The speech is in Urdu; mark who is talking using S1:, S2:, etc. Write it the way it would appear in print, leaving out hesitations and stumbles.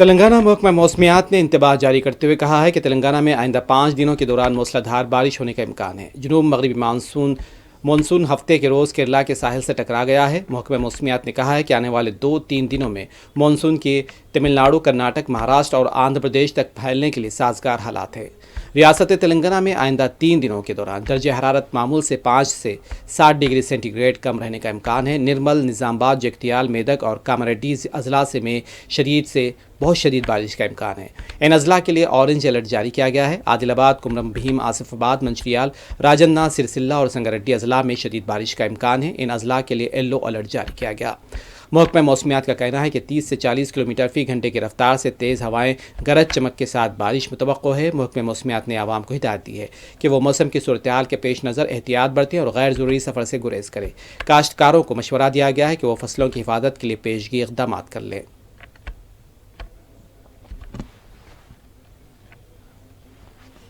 S1: تلنگانہ محکمہ موسمیات نے انتباہ جاری کرتے ہوئے کہا ہے کہ تلنگانہ میں آئندہ 5 دنوں کے دوران موسلادھار بارش ہونے کا امکان ہے۔ جنوب مغربی مانسون ہفتے کے روز کیرلا کے ساحل سے ٹکرا گیا ہے۔ محکمہ موسمیات نے کہا ہے کہ آنے والے 2-3 دنوں میں مانسون کے تمل ناڈو، کرناٹک، مہاراشٹر اور آندھرا پردیش تک پھیلنے کے لیے سازگار حالات ہیں۔ ریاست تلنگانہ میں آئندہ 3 دنوں کے دوران درجہ حرارت معمول سے 5 سے 7 ڈگری سینٹی گریڈ کم رہنے کا امکان ہے۔ نرمل، نظام آباد، جگتیال، میدک اور کاماریڈی اضلاع میں شدید سے بہت شدید بارش کا امکان ہے۔ ان اضلاع کے لیے اورنج الرٹ جاری کیا گیا ہے۔ عادل آباد، کمرم بھیم، آصف آباد، منچریال، راجندہ، سرسلہ اور سنگاریڈی اضلاع میں شدید بارش کا امکان ہے۔ ان اضلاع کے لیے یلو الرٹ جاری کیا گیا۔ محکمہ موسمیات کا کہنا ہے کہ 30 سے 40 کلومیٹر فی گھنٹے کی رفتار سے تیز ہوائیں، گرج چمک کے ساتھ بارش متوقع ہے۔ محکمہ موسمیات نے عوام کو ہدایت دی ہے کہ وہ موسم کی صورتحال کے پیش نظر احتیاط برتیں اور غیر ضروری سفر سے گریز کریں۔ کاشتکاروں کو مشورہ دیا گیا ہے کہ وہ فصلوں کی حفاظت کے لیے پیشگی اقدامات کر لیں۔